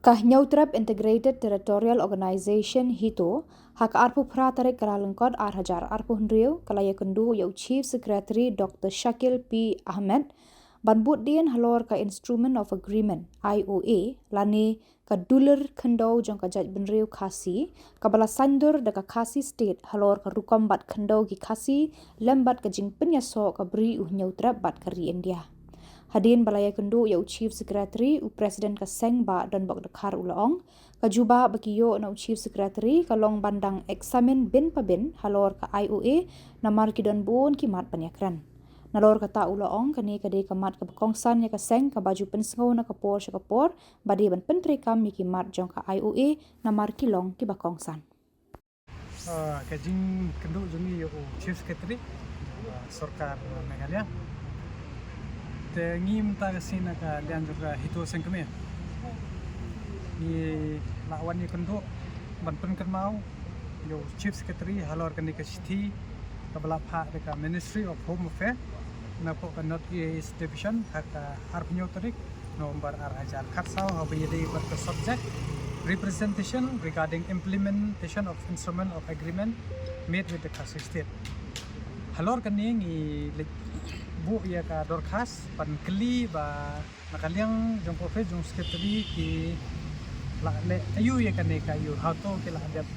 Kah Nyautrap Integrated Territorial Organization hito hak arpu pratarik keralengkod arhajar arpu hendriu kalaya kendu yau Chief Secretary Dr. Shakil P. Ahmed banbut dien halor ka Instrument of Agreement IOA lani ka duler kendau jong ka jaj benriu kasi kabala sandur deka kasi state halor ka rukom bat kendau ki kasi lembat ka jing penyaso ka beri Nyautrap bat kari India. Hadin balaya kendu yau Chief Secretary u Presiden ka Sengba dan bak dekar ulaong ka juba bakiyo na Chief Secretary kalong bandang eksamen bin pabin halor ka IOA namar kidon buon kimat panyakran. Nalor kata ulaong kani kade kamat ka bakongsan ya ka seng ka baju pensengau na kapor sa kapor badi ban pentri kam ni kimat jong ka IOA namar kilong ki bakongsan. Kajing kendu jungi yau Chief Secretary Sarkar Meghalaya te ngim ta kasina ka lian juga hito sengkeme ni lawan ni kendu ban pen kan mau yo Chief Secretary halor kan ka city ka bala pha ka Ministry of Home Affairs na po ka North East Division ka arpnyo tarik nomor arhajar khatsau habi yedi ber ka subject representation regarding implementation of instrument of agreement made with the Khasi state halor kan ni bu ya ka dorkas pan keli ba nakaliang jong profe jong secretary ki la le ayu ya kan ka ayu how to kila ada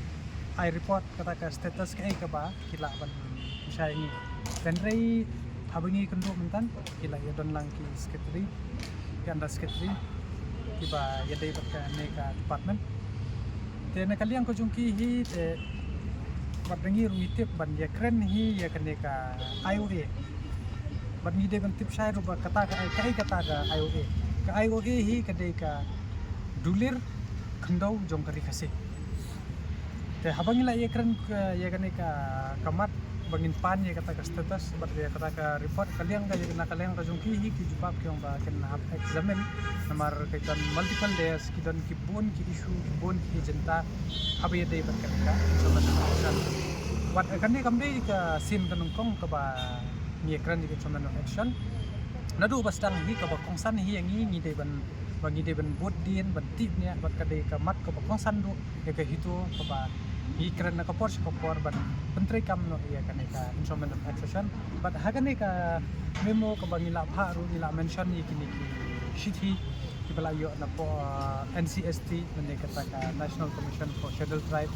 I report kata ka status ka ka ba kila ban saya ini dan rei habingi kendo mentan kila ya don lang ki secretary ki anda secretary ki ba ya dei ka ne ka department te nakaliang ko jong ki hi te badangi rumitip ban ya kren hi ya kan ka IOA bagi dia kan tip saya rupa kata ka IOA ka IOA hi kadai ka dulir kendau jong kari kasih te habang ila ye kran ya kan ka kamat bangin pan ya kata ka status seperti ya kata ka report kaliang ka jadi nakaliang ka jong ki jubab ki ong ba ken hab examen namar kaitan multiple days ki don ki bon ki issue ki bon ki jenta habi dei berkan ka sama wat kan ni kamdei ka sim kanung kong ka ba ni ekran di instrument of action nadu bastang hi ka bakongsan hi yang ni de ban bagi de ban bot dien ban tip nya bat ka de ka mat ka bakongsan du ya ka hito ka ba hi kran na ka por ban pentri kam no ya kan ka instrument of action bat ha kan ka memo ka bangila pha ru ila mention ni kini ki shithi ki bala yo na po NCST ne kata ka National Commission for Scheduled Tribe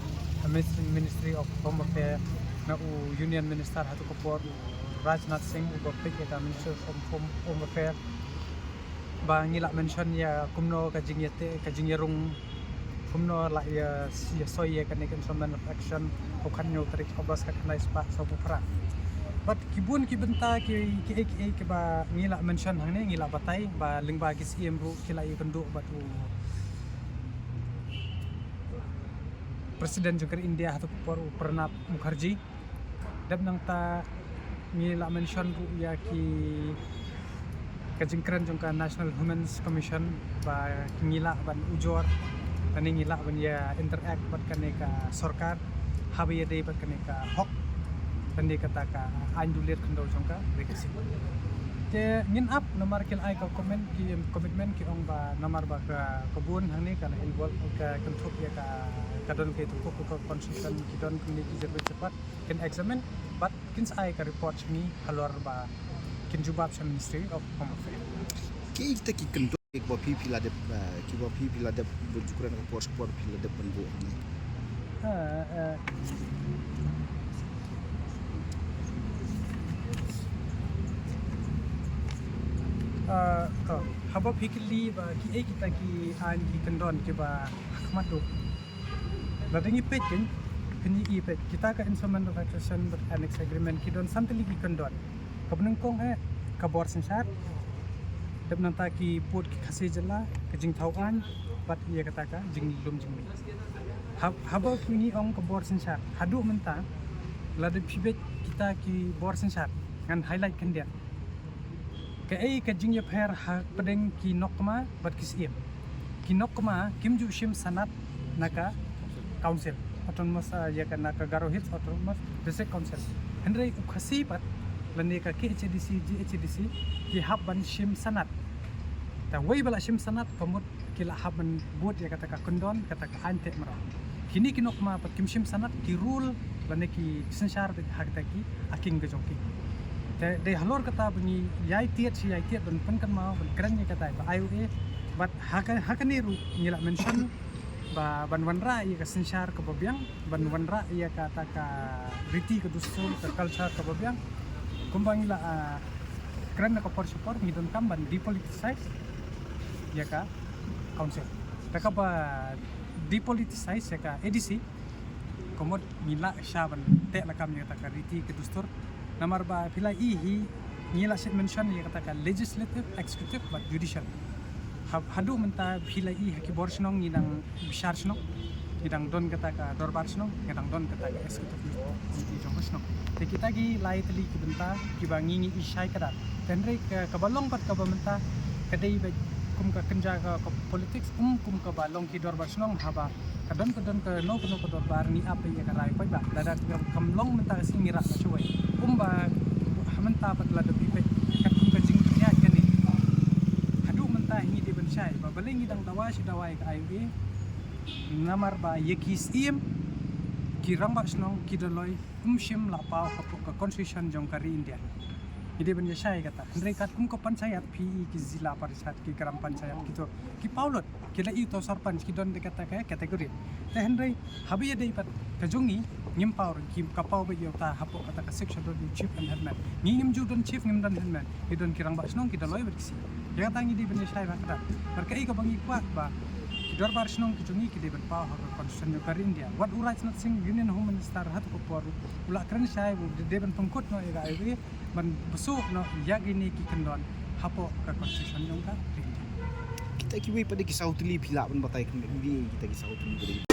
Ministry of Home Affairs na Union Minister hatu ko por Rajnath Singh Gopik ya Minister of Home Affairs ba ngila mention ya kumno kajing yate kajing yarung kumno la ya soy ya kan instrument of action okanyo tarik obas ka kanai spa so pura but kibun ki benta ki ba ngila mention hang ni ngila batai ba lingba ki CM ru kila i kendu batu Presiden juga India hatu por Pranab Mukherjee dab nang ta ngila mention bu ya ki kajingkran jongka National Women's Commission ba ngila ban ujor ani ngila ban ya interact bat kaneka sarkar habi ya dei bat kaneka hok tandi kata ka andulir kendo jongka rekasi te ngin up nomor kil ai ka commitment ki ong ba nomor ba ka kebun hang ni kana involve ka kentuk ya ka kadon ke tukuk ko consultant ki don kini ki cepat ken examine but kin sai ka report ni halor ba kin jubab sa Ministry of Home Affairs ki ita ki kendo ek ba pila de ki ba pila de bujukuran ko sport pila de penbu ni habab hikli ba ki kita ki an ki kendon ki ba hakmatu ladangi pet kan kini ipet kita ka instrument of action ber annex agreement ki don santali ki kendon kabnang kong ka bor sensar dab nanta ki put ki khase jala ka jing thauan bat ia kata ka jing lum jing habab kini ong ka bor sensar hadu menta ladai pibet kita ki bor sensar ngan highlight kan dia ka ka jing ya pher ha pedeng ki nokma bat kisim ki nokma kimju shim sanat naka council autonomous ya kan naka Garo Hills autonomous district council hendrai ukhasi pat lani ka KHDC GHDC ki hab ban shim sanat ta wei bala shim sanat pamut kila haban buat ya kata kondon kata ante merah kini kinok ma pat kimshim sanat ki rule lane ki sensar hak taki aking gejongki de halor kata bunyi yai tiet ban pen kan mau ban keren ya kata ba IOA bat hakani ru ngila mention ba ban wanra ya ka sensar ke babiang ban wanra ya kata ka riti ke dusun ke culture ke babiang kumbang ila keren ka por support ngidon kam ban depoliticize ya ka council taka ba depoliticize ya ka edisi komod mila syaban te la kam ya ka riti ke dustur namar ba pila ihi ngila set mention ya kata legislative executive but judicial hadu menta pila i haki borsnong nginang besar snong ngidang don kata ka dorbar snong ngidang don kata ka executive di jongkos snong te kita gi lai teli ki benta ki bangingi isai kada tenre ka balong pat ka benta kadai ba kum ka kenja ka politics kum ka balong ki dorbar snong haba kadon ka no ka dorbar ni apa ya ka rai pa ba dadat kam long menta si ngira ka chuai ba menta pat la de pipe kat kum ka jing nya kani hadu menta hingi di bensyai ba balingi dang dawashi dawai ka IOA namar ba yekis im kirang ba snong kidaloi shim la pa ka constitution jong kari India ide ben yashai kata ndre kat kum ko panchayat pi ki zila parisat ki gram panchayat kito ki paulot kila ito sarpanch ki don de kata ka kategori te hendre habi ide pat kajongi ngim power ki kapau ba yota hapo kata ka section do chief and headman ngim ju don chief ngim don headman idon kirang ba snong kidaloi berkisi ya tangi di ben yashai ba kata berkai ka bangi kuat ba dorbar snong ki jongi ki de ben pa ha constitution jong kari India what uright not sing union home minister hat ko por ula kren shai bu de ben pengkut no ega IOA ban besuk no yagini ki kendon hapo ka constitution jong ka Kita kiwi pada kisah utili pila pun batai kita kisah utili.